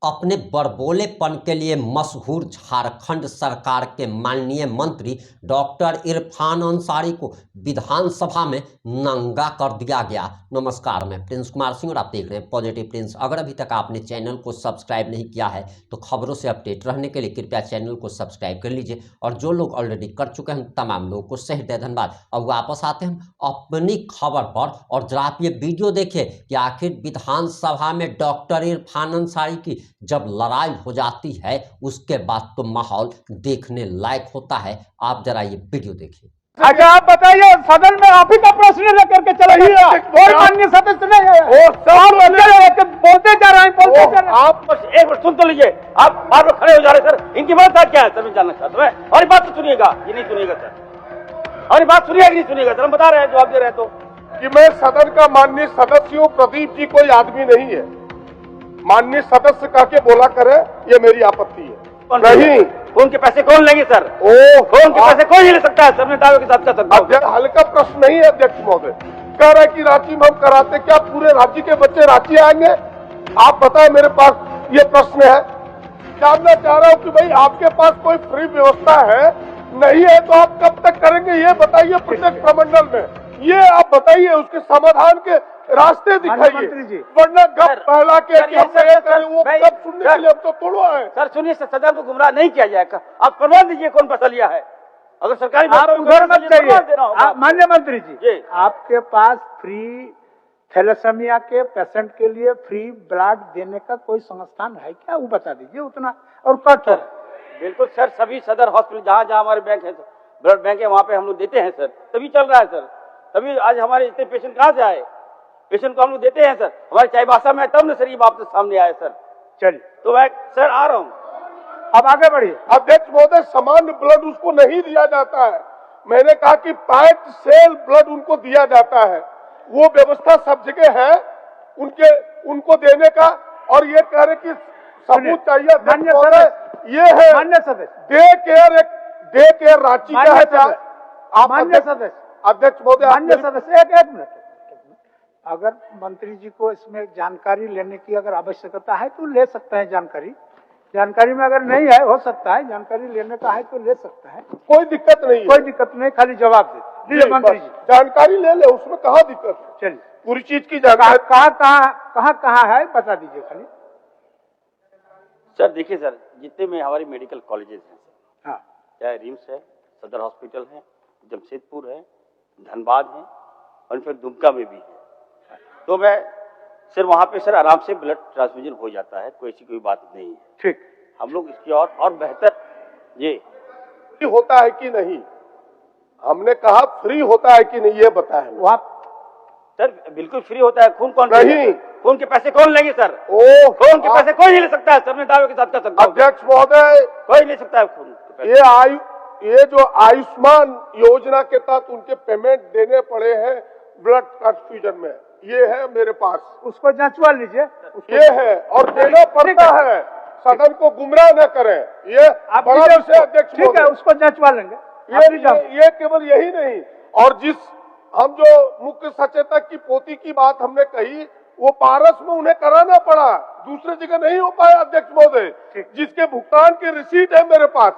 अपने बड़बोलेपन के लिए मशहूर झारखंड सरकार के माननीय मंत्री डॉक्टर इरफान अंसारी को विधानसभा में नंगा कर दिया गया। नमस्कार, मैं प्रिंस कुमार सिंह और आप देख रहे हैं पॉजिटिव प्रिंस। अगर अभी तक आपने चैनल को सब्सक्राइब नहीं किया है तो खबरों से अपडेट रहने के लिए कृपया चैनल को सब्सक्राइब कर लीजिए, और जो लोग ऑलरेडी कर चुके हैं तमाम लोगों को सहृदय धन्यवाद। अब वापस आते हैं अपनी खबर पर, और जरा आप ये वीडियो देखिए कि आखिर विधानसभा में डॉक्टर इरफान अंसारी की जब लड़ाई हो जाती है उसके बाद तो माहौल देखने लायक होता है। आप जरा ये वीडियो देखिए। अच्छा, आप बताइए, सदन में आप ही का प्रश्न लेकर के चला कोई माननीय सदस्य नहीं है। बोलते जा रहे हैं, आप बस एक बार सुन तो लीजिए। आप बार बार खड़े हो जा रहे सर, इनकी बात क्या है सर, मैं जानना चाहता हूँ। और बात तो सुनिएगा, ये नहीं सुनिएगा सर, और बात सुनिएगा कि नहीं सुनिएगा सर, हम बता रहे हैं, जवाब दे रहे हैं। तो कि मैं सदन का माननीय सदस्य हूँ, प्रदीप जी कोई आदमी नहीं है। माननीय सदस्य कह के बोला करे, ये मेरी आपत्ति है। नहीं, फोन के पैसे कौन लेंगे सर? फोन के पैसे कौन ले सकता है सर? मैं दावे के साथ कर सकता हूं। हल्का प्रश्न नहीं है अध्यक्ष महोदय। कह रहा है कि रांची में हम कराते, क्या पूरे राज्य के बच्चे रांची आएंगे? आप बताएं, मेरे पास ये प्रश्न है। जानना चाह रहा हूँ कि भाई आपके पास कोई फ्री व्यवस्था है? नहीं है तो आप कब तक करेंगे ये बताइए। प्रत्येक प्रमंडल में ये आप बताइए, उसके समाधान के रास्ते दिखाइए, वरना गप पहला के वो गप सुनने के लिए हम तो तोड़वा है। सर सुनिए, सदन को गुमराह नहीं किया जाएगा। आप करवा दीजिए कौन पैसा लिया है। अगर सरकारी आप उधर मत जाइए। माननीय मंत्री जी, आपके पास फ्री थैलेसीमिया के पेशेंट के लिए फ्री ब्लड देने का कोई संस्थान है क्या? वो बता दीजिए उतना। और कट बिल्कुल सर, सभी सदर हॉस्पिटल जहाँ जहाँ हमारे बैंक है, ब्लड बैंक है, वहाँ पे हम लोग देते हैं सर। तभी चल रहा है सर, तभी आज हमारे इतने पेशेंट कहाँ से आए? पेशेंट को हम लोग देते हैं सर। हमारे चाईबासा में तब न सर ये बात सामने आया सर। चलिए, तो मैं सर आ रहा हूँ, अब आगे बढ़िए। अध्यक्ष महोदय, सामान्य ब्लड उसको नहीं दिया जाता है। मैंने कहा कि पैक्ड सेल ब्लड उनको दिया जाता है। वो व्यवस्था सब जगह है उनको देने का। और ये कह रहे कि सबूत चाहिए, मान्य सदस्य ये है मान्य सदस्य डे केयर रांची का है। आप मान्य सदस्य, अध्यक्ष महोदय, मान्य सदस्य, एक मिनट। अगर मंत्री जी को इसमें जानकारी लेने की अगर आवश्यकता है तो ले सकते हैं जानकारी में अगर नहीं है, हो सकता है जानकारी लेने का है तो ले सकता है, कोई दिक्कत नहीं, कोई दिक्कत नहीं। खाली जवाब दीजिए मंत्री जी। जानकारी ले ले, उसमें कहाँ दिक्कत है। चलिए, पूरी चीज की जानकारी कहाँ है बता दीजिए खाली। सर देखिए सर, जितने में हमारी मेडिकल कॉलेजेस हैं सर, हाँ, चाहे रिम्स है, सदर हॉस्पिटल है, जमशेदपुर है, धनबाद है, और फिर दुमका में भी है। तो मैं सर वहाँ पे सर आराम से ब्लड ट्रांसफ्यूजन हो जाता है, कोई ऐसी कोई बात नहीं है। ठीक, हम लोग इसकी और बेहतर ये होता है कि नहीं, हमने कहा फ्री होता है कि नहीं ये बताएं। वहाँ सर बिल्कुल फ्री होता है। खून कौन नहीं, खून के पैसे कौन लेंगे सर? खून के पैसे कोई नहीं ले सकता है सर, मैं दावे के साथ कर सकता हूँ। अध्यक्ष महोदय, कोई ले सकता है खून के पैसे। ये जो आयुष्मान योजना के तहत उनके पेमेंट देने पड़े हैं ब्लड ट्रांसफ्यूजन में, ये है मेरे पास, उसको जांचवा लीजिए। ये है और देना पड़ता है। सदन को गुमराह न करें, ये बड़ा विषय अध्यक्ष। ठीक है, उसको जांचवा लेंगे। ये केवल यही नहीं, और जिस हम जो मुख्य सचेतक की पोती की बात हमने कही, वो पारस में उन्हें कराना पड़ा, दूसरे जगह नहीं हो पाया अध्यक्ष महोदय, जिसके भुगतान की रिसीट है मेरे पास।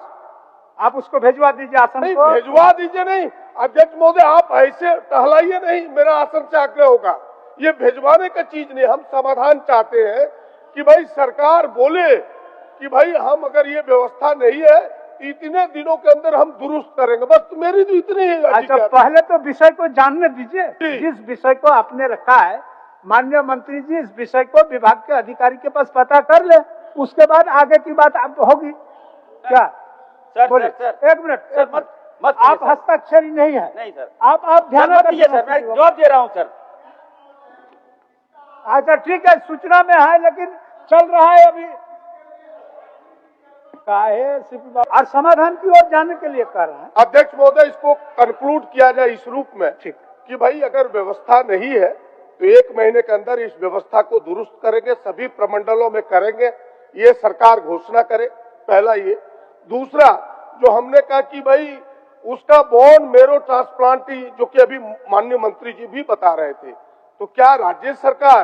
आप उसको भेजवा दीजिए आसन नहीं, को। भेजवा दीजिए नहीं अध्यक्ष महोदय, आप ऐसे टहलाइए नहीं, मेरा आसन से आग्रह होगा। ये भेजवाने का चीज नहीं, हम समाधान चाहते हैं कि भाई सरकार बोले कि भाई हम अगर ये व्यवस्था नहीं है इतने दिनों के अंदर हम दुरुस्त करेंगे, बस मेरी तो इतनी ही। अच्छा, पहले तो विषय को जानने दीजिए। जिस विषय को आपने रखा है, माननीय मंत्री जी, इस विषय को विभाग के अधिकारी के पास पता कर ले, उसके बाद आगे की बात आप होगी क्या? सर, एक मिनट सर, मत आप हस्ताक्षरी नहीं है। नहीं सर, आप ध्यान दीजिए सर, मैं जवाब दे रहा हूँ सर। अच्छा ठीक है, सूचना में है लेकिन चल रहा है अभी और समाधान की ओर जाने के लिए कर रहे हैं। अध्यक्ष महोदय, इसको कंक्लूड किया जाए इस रूप में कि भाई अगर व्यवस्था नहीं है तो 1 महीने के अंदर इस व्यवस्था को दुरुस्त करेंगे, सभी प्रमंडलों में करेंगे, ये सरकार घोषणा करे। पहला ये। दूसरा, जो हमने कहा कि भाई उसका बोन मेरो ट्रांसप्लांट, जो कि अभी माननीय मंत्री जी भी बता रहे थे, तो क्या राज्य सरकार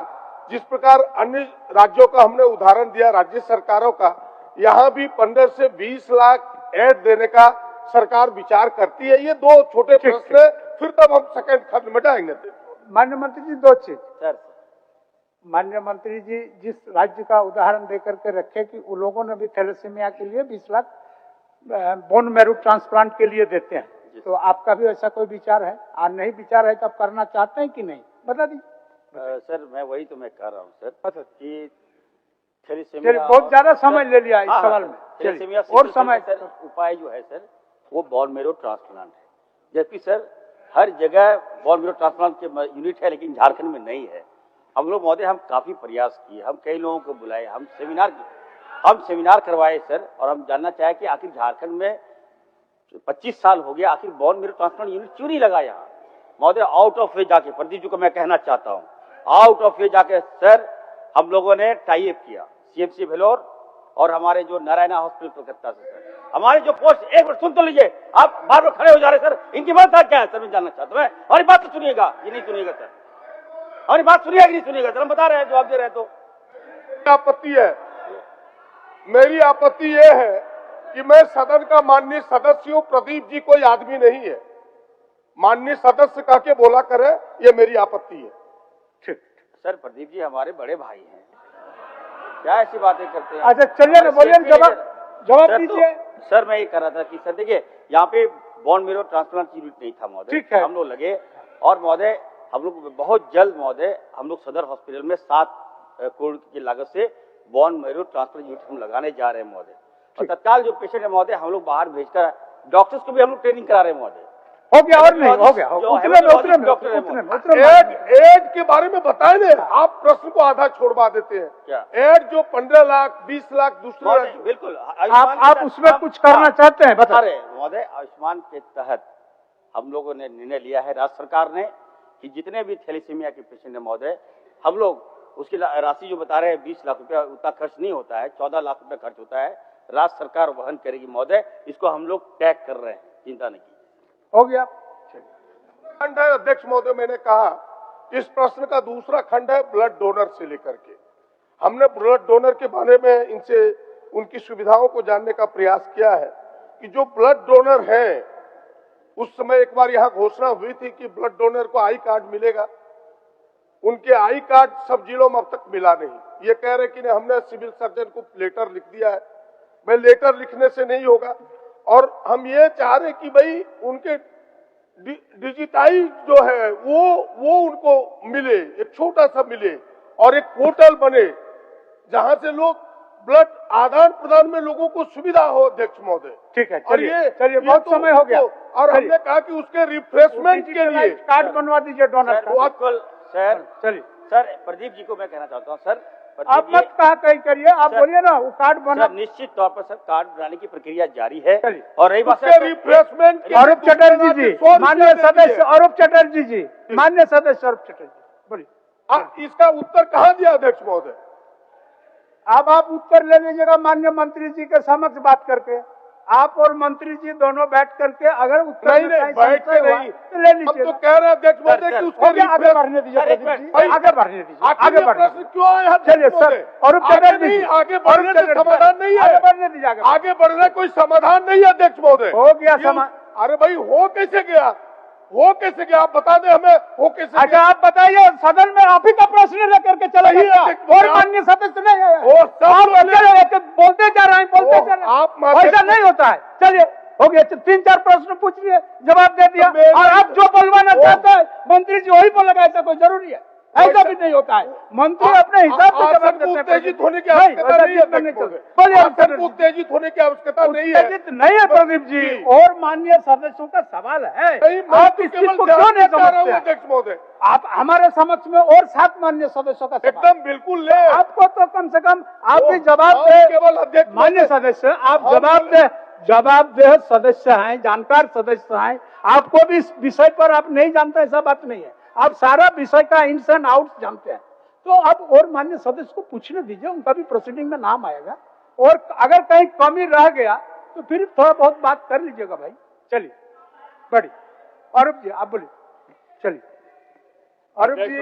जिस प्रकार अन्य राज्यों का हमने उदाहरण दिया, राज्य सरकारों का, यहाँ भी 15 से 20 लाख ऐड देने का सरकार विचार करती है। ये दो छोटे प्रश्न है, फिर तब हम सेकंड खंड में जाएंगे। माननीय मंत्री जी, दो चीज। सर माननीय मंत्री जी जिस राज्य का उदाहरण देकर के रखे कि उन लोगों ने भी थैलेसीमिया के लिए 20 लाख बोन मैरो ट्रांसप्लांट के लिए देते हैं, तो आपका भी ऐसा कोई विचार है? और नहीं विचार है तो आप करना चाहते हैं कि नहीं, बता दीजिए। सर मैं वही तो मैं कह रहा हूँ सर कि चलिए, बहुत ज्यादा समय ले लिया इस सवाल में, थैलेसीमिया और समय सर उपाय जो है सर वो बोन मैरो ट्रांसप्लांट है, जबकि सर हर जगह बोन मैरो ट्रांसप्लांट के यूनिट है, लेकिन झारखंड में नहीं है। हम लोग महोदय हम काफी प्रयास किए, हम कई लोगों को बुलाए, हम सेमिनार करवाए सर, और हम जानना चाहे कि आखिर झारखंड में 25 साल हो गया, आखिर बोन मैरो ट्रांसप्लांट यूनिट क्यों नहीं लगा यहाँ महोदय? आउट ऑफ वे जाके, प्रदीप जी को मैं कहना चाहता हूँ, आउट ऑफ वे जाके सर हम लोगों ने टाई अप किया सीएमसी भेलोर और हमारे जो नारायणा हॉस्पिटल कलकत्ता से सर, हमारे जो पोस्ट, एक बार सुन तो लीजिए, आप बार बार खड़े हो जा रहे सर, इनकी बात क्या है सर, मैं जानना चाहता हूँ। हमारी बात तो सुनिएगा, ये नहीं सुनिएगा सर, हमारी बात सुनिएगा कि नहीं सुनिएगा सर, हम बता रहे हैं, जवाब दे रहे हैं। तो आपत्ति है, मेरी आपत्ति यह है कि मैं सदन का माननीय सदस्य हूं, प्रदीप जी कोई आदमी नहीं है, माननीय सदस्य कह के बोला करे, ये मेरी आपत्ति है। ठीक सर, प्रदीप जी हमारे बड़े भाई हैं, क्या ऐसी बातें करते हैं? अच्छा चलिए ना, बोलिए, जवाब दीजिए। सर मैं ये कह रहा था कि सर देखिए यहाँ पे बोन मैरो ट्रांसप्लांट यूनिट नहीं था महोदय, ठीक है, हम लोग लगे, और महोदय हम लोग बहुत जल्द महोदय हम लोग सदर हॉस्पिटल में 7 करोड़ की लागत से बोन मैरो ट्रांसप्लांट यूनिट हम लगाने जा रहे हैं महोदय, और तत्काल जो पेशेंट है महोदय हम लोग बाहर भेजकर डॉक्टर्स को भी हम लोग ट्रेनिंग करा रहे हैं महोदय। हो गया और नहीं हो गया, एड के बारे में बताए ना, आप प्रश्न को आधा छोड़वा देते हैं। क्या एड जो 15 लाख 20 लाख दूसरे, बिल्कुल आप उसमें कुछ करना चाहते हैं, बता रहे महोदय। आयुष्मान के तहत हम लोगों ने निर्णय लिया है, राज्य सरकार ने, कि जितने भी थैलेसीमिया के पेशेंट है महोदय, हम लोग उसकी राशि जो बता रहे हैं 20 लाख रुपया, उतना खर्च नहीं होता है, 14 लाख रुपया खर्च होता है, राज्य सरकार वहन करेगी महोदय, इसको हम लोग टैग कर रहे हैं, चिंता नहीं कीजिए। हो गया खंड है अध्यक्ष महोदय, मैंने कहा इस प्रश्न का दूसरा खंड है ब्लड डोनर से लेकर के। हमने ब्लड डोनर के बारे में इनसे उनकी सुविधाओं को जानने का प्रयास किया है कि जो ब्लड डोनर है, उस समय एक बार यहाँ घोषणा हुई थी कि ब्लड डोनर को आई कार्ड मिलेगा, उनके आई कार्ड सब जिलों में अब तक मिला नहीं। ये कह रहे कि हमने सिविल सर्जन को लेटर लिख दिया है, मैं लेटर लिखने से नहीं होगा, और हम ये चाह रहे कि भाई उनके डिजिटाइज जो है वो उनको मिले, एक छोटा सा मिले, और एक पोर्टल बने जहां से लोग ब्लड आदान प्रदान में लोगों को सुविधा हो। अध्यक्ष महोदय ठीक है, चलिए बहुत समय हो गया, और हमने कहा कि उसके रिफ्रेशमेंट के लिए कार्ड बनवा दीजिए डोनर का। सर चलिए सर, प्रदीप जी को मैं कहना चाहता हूँ सर, आप मत कहा कहीं करिए, आप बोलिए ना, वो कार्ड बना। निश्चित तौर पर सर कार्ड बनाने की प्रक्रिया जारी है, चलिए। और रही बात रिफ्रेशमेंट, अरूप चटर्जी जी, माननीय सदस्य अरूप चटर्जी जी, माननीय सदस्य अरूप चटर्जी, बोलिए। इसका उत्तर कहाँ दिया अध्यक्ष महोदय? अब आप उत्तर ले लीजिएगा माननीय मंत्री जी के समक्ष बात करके, आप और मंत्री जी दोनों बैठ करके, अगर उत्तर नहीं बैठ के नहीं, तो ले लीजिए। हम तो कह रहे हैं अध्यक्ष महोदय कि उसको आगे बढ़ने दीजिए, आगे बढ़ने दीजिए, आगे प्रश्न क्यों आया? चलिए सर, अरूप चटर्जी जी, आगे बढ़ने से समाधान नहीं है, आगे बढ़ने दीजिए, आगे बढ़ने कोई समाधान नहीं है अध्यक्ष महोदय। हो गया समाधान। अरे भाई हो कैसे गया, हो कैसे गया, आप बता दें हमें, हो कैसे? अच्छा आप बताइए, सदन में आप ही का प्रश्न लेकर के चला गया, और माननीय सदस्य नहीं है, बोलते जा रहे हैं, बोलते जा रहे हैं, आप ऐसा नहीं होता है। चलिए हो गया, 3-4 प्रश्न पूछ लिए, जवाब दे दिया, और आप जो बोलवाना चाहते हैं मंत्री जी वही बोलेगा, ऐसा कोई जरूरी है? ऐसा भी नहीं होता है, मंत्री अपने हिसाब से जवाब देते हैं। उत्तेजित होने की आवश्यकता नहीं है, उत्तेजित होने की आवश्यकता नहीं है, नहीं है प्रदीप जी, और माननीय सदस्यों का सवाल है, आप इस चीज को क्यों नहीं समझते? अध्यक्ष महोदय आप हमारे समक्ष में और 7 माननीय सदस्यों का एकदम बिल्कुल ले, आपको तो कम से कम आप भी जवाब दे, केवल अध्यक्ष माननीय सदस्य आप जवाब दे सदस्य हैं, जानकार सदस्य हैं, आपको भी इस विषय पर आप नहीं जानते, ऐसा बात नहीं है, आप सारा विषय का इन्स एंड आउट्स जानते हैं, तो आप और माननीय सदस्य को पूछने दीजिए, उनका भी प्रोसीडिंग में नाम आएगा, और अगर कहीं कमी रह गया तो फिर थोड़ा बहुत बात कर लीजिएगा भाई। चलिए बड़ी अरूप जी आप बोलिए, चलिए अरूप जी।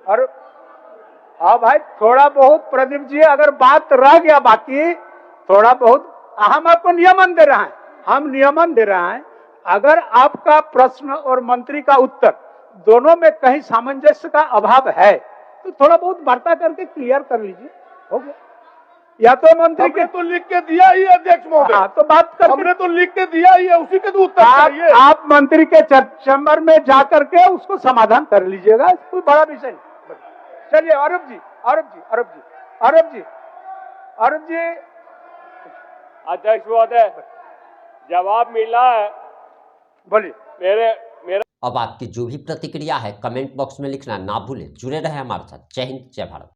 और हाँ भाई, थोड़ा बहुत प्रदीप जी अगर बात रह गया बाकी थोड़ा बहुत, हम आपको नियमन दे रहे हैं, हम नियमन दे रहे हैं। अगर आपका प्रश्न और मंत्री का उत्तर दोनों में कहीं सामंजस्य का अभाव है तो थोड़ा बहुत वार्ता करके क्लियर कर लीजिए, हो गया। या तो मंत्री के तो लिख के दिया ही है अध्यक्ष महोदय, हाँ, तो बात कर, हमने तो लिख के दिया ही है, उसी के तो उत्तर चाहिए। आप मंत्री के चैम्बर में जाकर के उसको समाधान कर लीजिएगा, कोई बड़ा विषय नहीं। चलिए अरूप जी, अरूप जी, अरूप जी, अरूप जी, अरूप जी। अध्यक्ष महोदय, जवाब मिला है। बोलिए। मेरे अब आपकी जो भी प्रतिक्रिया है कमेंट बॉक्स में लिखना ना भूलें। जुड़े रहे हमारे साथ। जय हिंद, जय भारत।